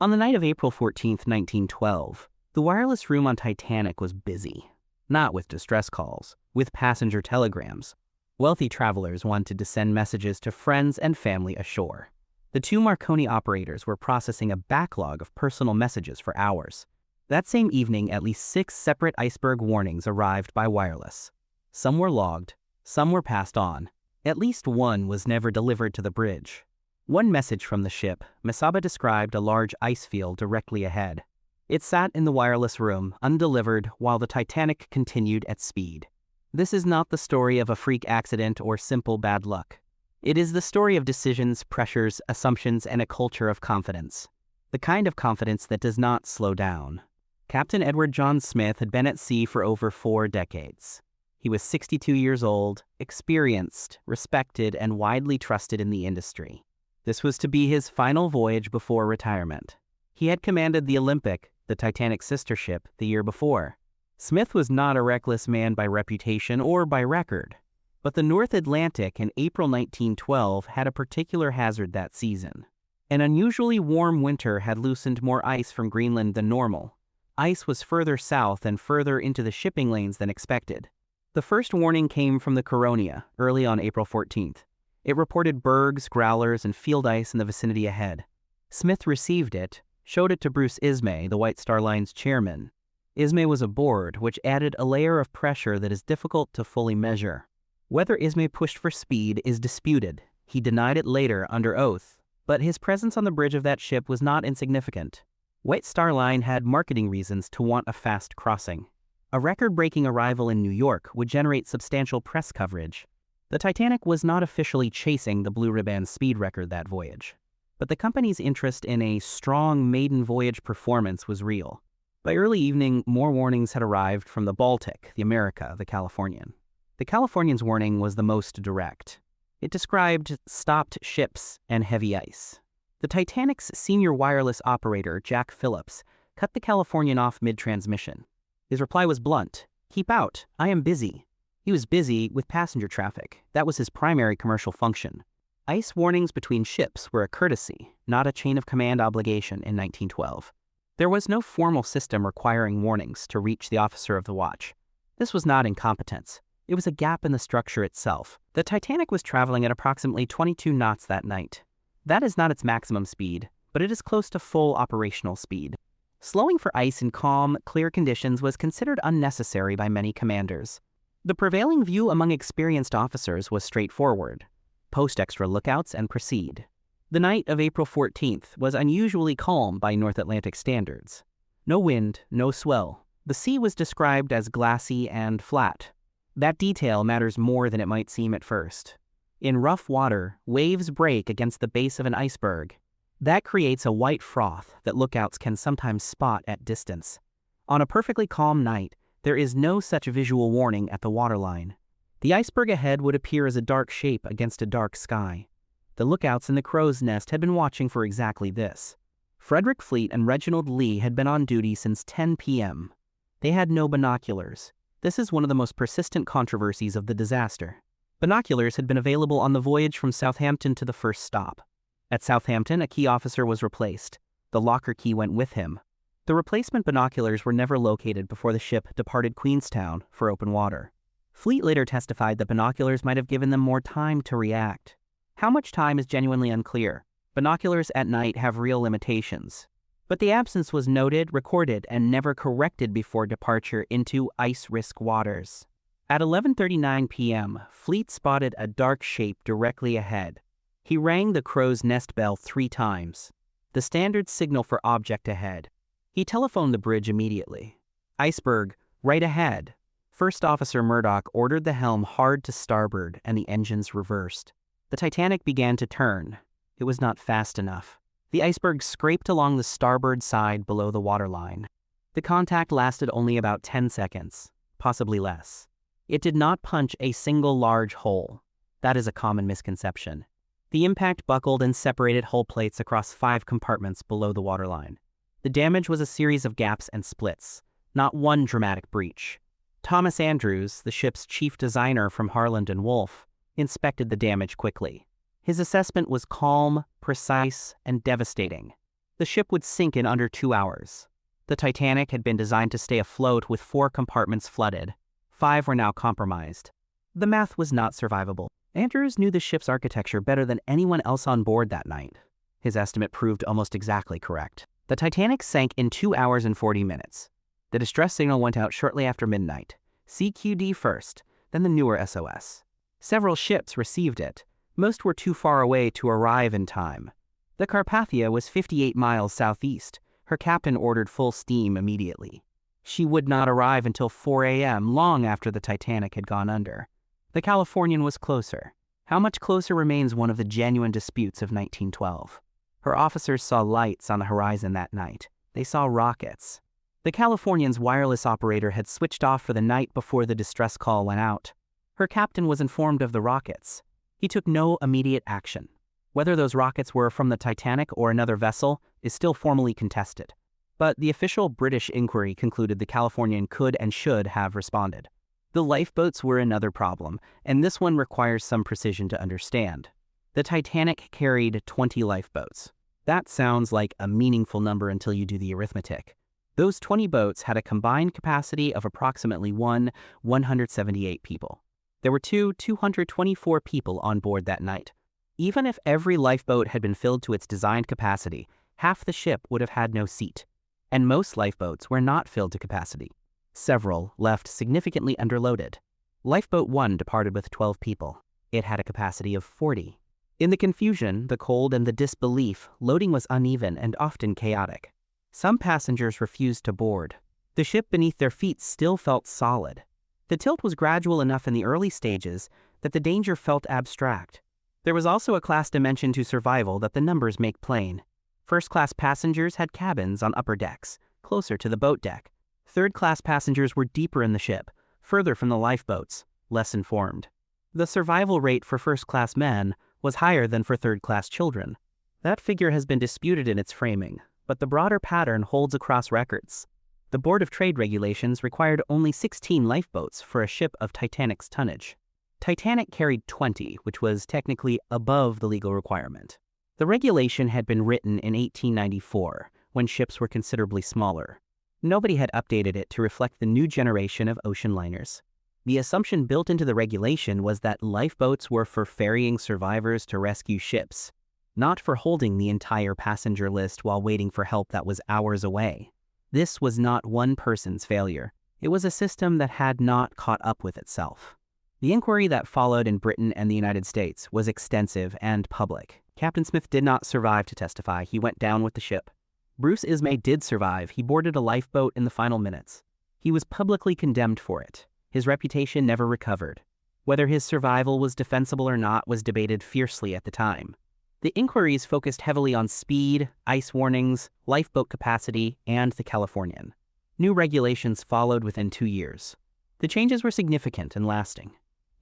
On the night of April 14th, 1912, the wireless room on Titanic was busy. Not with distress calls, with passenger telegrams. Wealthy travelers wanted to send messages to friends and family ashore. The two Marconi operators were processing a backlog of personal messages for hours. That same evening, at least 6 separate Iceberg warnings arrived by wireless. Some were logged, some were passed on. At least one was never delivered to the bridge. One message from the ship, Mesaba described a large ice field directly ahead. It sat in the wireless room, undelivered, while the Titanic continued at speed. This is not the story of a freak accident or simple bad luck. It is the story of decisions, pressures, assumptions, and a culture of confidence. The kind of confidence that does not slow down. Captain Edward John Smith had been at sea for over 4 decades. He was 62 years old, experienced, respected, and widely trusted in the industry. This was to be his final voyage before retirement. He had commanded the Olympic, the Titanic's sister ship, the year before. Smith was not a reckless man by reputation or by record, but the North Atlantic in April 1912 had a particular hazard that season. An unusually warm winter had loosened more ice from Greenland than normal. Ice was further south and further into the shipping lanes than expected. The first warning came from the Coronia, early on April 14th. It reported bergs, growlers, and field ice in the vicinity ahead. Smith received it, showed it to Bruce Ismay, the White Star Line's chairman. Ismay was aboard, which added a layer of pressure that is difficult to fully measure. Whether Ismay pushed for speed is disputed. He denied it later under oath, but his presence on the bridge of that ship was not insignificant. White Star Line had marketing reasons to want a fast crossing. A record-breaking arrival in New York would generate substantial press coverage. The Titanic was not officially chasing the Blue Ribbon speed record that voyage, but the company's interest in a strong maiden voyage performance was real. By early evening, more warnings had arrived from the Baltic, the America, the Californian. The Californian's warning was the most direct. It described stopped ships and heavy ice. The Titanic's senior wireless operator, Jack Phillips, cut the Californian off mid-transmission. His reply was blunt: "Keep out, I am busy." He was busy with passenger traffic. That was his primary commercial function. Ice warnings between ships were a courtesy, not a chain of command obligation in 1912. There was no formal system requiring warnings to reach the officer of the watch. This was not incompetence. It was a gap in the structure itself. The Titanic was traveling at approximately 22 knots that night. That is not its maximum speed, but it is close to full operational speed. Slowing for ice in calm, clear conditions was considered unnecessary by many commanders. The prevailing view among experienced officers was straightforward: post extra lookouts and proceed. The night of April 14th was unusually calm by North Atlantic standards. No wind, no swell. The sea was described as glassy and flat. That detail matters more than it might seem at first. In rough water, waves break against the base of an iceberg. That creates a white froth that lookouts can sometimes spot at distance. On a perfectly calm night, there is no such visual warning at the waterline. The iceberg ahead would appear as a dark shape against a dark sky. The lookouts in the crow's nest had been watching for exactly this. Frederick Fleet and Reginald Lee had been on duty since 10 p.m. They had no binoculars. This is one of the most persistent controversies of the disaster. Binoculars had been available on the voyage from Southampton to the first stop. At Southampton, a key officer was replaced. The locker key went with him. The replacement binoculars were never located before the ship departed Queenstown for open water. Fleet later testified that binoculars might have given them more time to react. How much time is genuinely unclear. Binoculars at night have real limitations. But the absence was noted, recorded, and never corrected before departure into ice-risk waters. At 11:39 p.m., Fleet spotted a dark shape directly ahead. He rang the crow's nest bell 3 times, the standard signal for object ahead. He telephoned the bridge immediately. "Iceberg, right ahead." First Officer Murdoch ordered the helm hard to starboard and the engines reversed. The Titanic began to turn. It was not fast enough. The iceberg scraped along the starboard side below the waterline. The contact lasted only about 10 seconds, possibly less. It did not punch a single large hole. That is a common misconception. The impact buckled and separated hull plates across 5 compartments below the waterline. The damage was a series of gaps and splits, not one dramatic breach. Thomas Andrews, the ship's chief designer from Harland & Wolff, inspected the damage quickly. His assessment was calm, precise, and devastating. The ship would sink in under 2 hours. The Titanic had been designed to stay afloat with 4 compartments flooded. 5 were now compromised. The math was not survivable. Andrews knew the ship's architecture better than anyone else on board that night. His estimate proved almost exactly correct. The Titanic sank in 2 hours and 40 minutes. The distress signal went out shortly after midnight. CQD first, then the newer SOS. Several ships received it. Most were too far away to arrive in time. The Carpathia was 58 miles southeast. Her captain ordered full steam immediately. She would not arrive until 4 a.m., long after the Titanic had gone under. The Californian was closer. How much closer remains one of the genuine disputes of 1912. Her officers saw lights on the horizon that night. They saw rockets. The Californian's wireless operator had switched off for the night before the distress call went out. Her captain was informed of the rockets. He took no immediate action. Whether those rockets were from the Titanic or another vessel is still formally contested. But the official British inquiry concluded the Californian could and should have responded. The lifeboats were another problem, and this one requires some precision to understand. The Titanic carried 20 lifeboats. That sounds like a meaningful number until you do the arithmetic. Those 20 boats had a combined capacity of approximately 178 people. There were 224 people on board that night. Even if every lifeboat had been filled to its designed capacity, half the ship would have had no seat. And most lifeboats were not filled to capacity. Several left significantly underloaded. Lifeboat 1 departed with 12 people. It had a capacity of 40. In the confusion, the cold, and the disbelief, loading was uneven and often chaotic. Some passengers refused to board. The ship beneath their feet still felt solid. The tilt was gradual enough in the early stages that the danger felt abstract. There was also a class dimension to survival that the numbers make plain. First-class passengers had cabins on upper decks, closer to the boat deck. Third-class passengers were deeper in the ship, further from the lifeboats, less informed. The survival rate for first-class men was higher than for third-class children. That figure has been disputed in its framing, but the broader pattern holds across records. The Board of Trade Regulations required only 16 lifeboats for a ship of Titanic's tonnage. Titanic carried 20, which was technically above the legal requirement. The regulation had been written in 1894, when ships were considerably smaller. Nobody had updated it to reflect the new generation of ocean liners. The assumption built into the regulation was that lifeboats were for ferrying survivors to rescue ships, not for holding the entire passenger list while waiting for help that was hours away. This was not one person's failure. It was a system that had not caught up with itself. The inquiry that followed in Britain and the United States was extensive and public. Captain Smith did not survive to testify. He went down with the ship. Bruce Ismay did survive. He boarded a lifeboat in the final minutes. He was publicly condemned for it. His reputation never recovered. Whether his survival was defensible or not was debated fiercely at the time. The inquiries focused heavily on speed, ice warnings, lifeboat capacity, and the Californian. New regulations followed within 2 years. The changes were significant and lasting.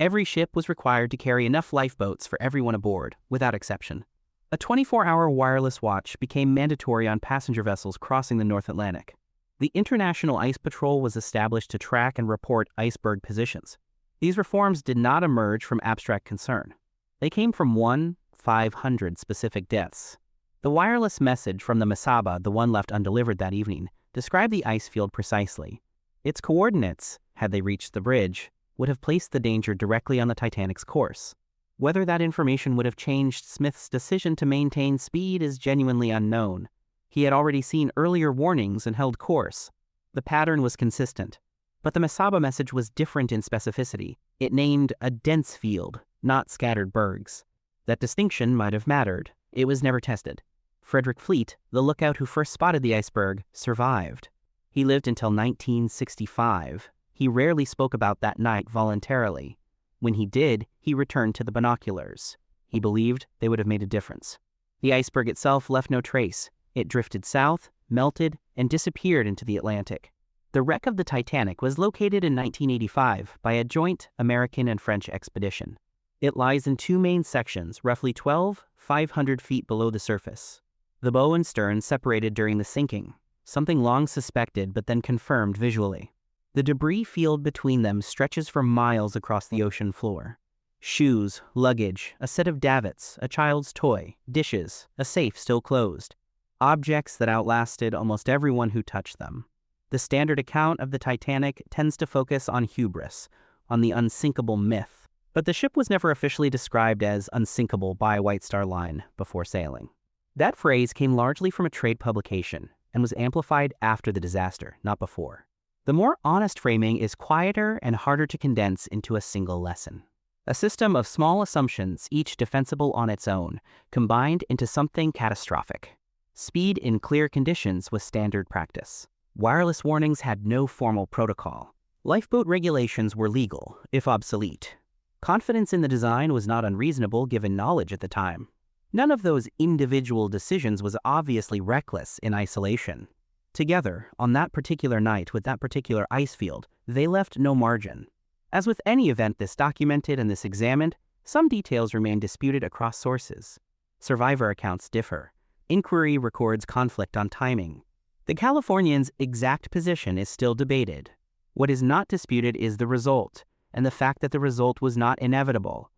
Every ship was required to carry enough lifeboats for everyone aboard, without exception. A 24-hour wireless watch became mandatory on passenger vessels crossing the North Atlantic. The International Ice Patrol was established to track and report iceberg positions. These reforms did not emerge from abstract concern. They came from 500 specific deaths. The wireless message from the Mesaba, the one left undelivered that evening, described the ice field precisely. Its coordinates, had they reached the bridge, would have placed the danger directly on the Titanic's course. Whether that information would have changed Smith's decision to maintain speed is genuinely unknown. He had already seen earlier warnings and held course. The pattern was consistent. But the Mesaba message was different in specificity. It named a dense field, not scattered bergs. That distinction might have mattered. It was never tested. Frederick Fleet, the lookout who first spotted the iceberg, survived. He lived until 1965. He rarely spoke about that night voluntarily. When he did, he returned to the binoculars. He believed they would have made a difference. The iceberg itself left no trace. It drifted south, melted, and disappeared into the Atlantic. The wreck of the Titanic was located in 1985 by a joint American and French expedition. It lies in 2 main sections, roughly 500 feet below the surface. The bow and stern separated during the sinking, something long suspected but then confirmed visually. The debris field between them stretches for miles across the ocean floor. Shoes, luggage, a set of davits, a child's toy, dishes, a safe still closed. objects that outlasted almost everyone who touched them. The standard account of the Titanic tends to focus on hubris, on the unsinkable myth, but the ship was never officially described as unsinkable by White Star Line before sailing. That phrase came largely from a trade publication and was amplified after the disaster, not before. The more honest framing is quieter and harder to condense into a single lesson. A system of small assumptions, each defensible on its own, combined into something catastrophic. Speed in clear conditions was standard practice. Wireless warnings had no formal protocol. Lifeboat regulations were legal, if obsolete. Confidence in the design was not unreasonable given knowledge at the time. None of those individual decisions was obviously reckless in isolation. Together, on that particular night with that particular ice field, they left no margin. As with any event this documented and this examined, some details remain disputed across sources. Survivor accounts differ. Inquiry records conflict on timing. The Californian's exact position is still debated. What is not disputed is the result, and the fact that the result was not inevitable.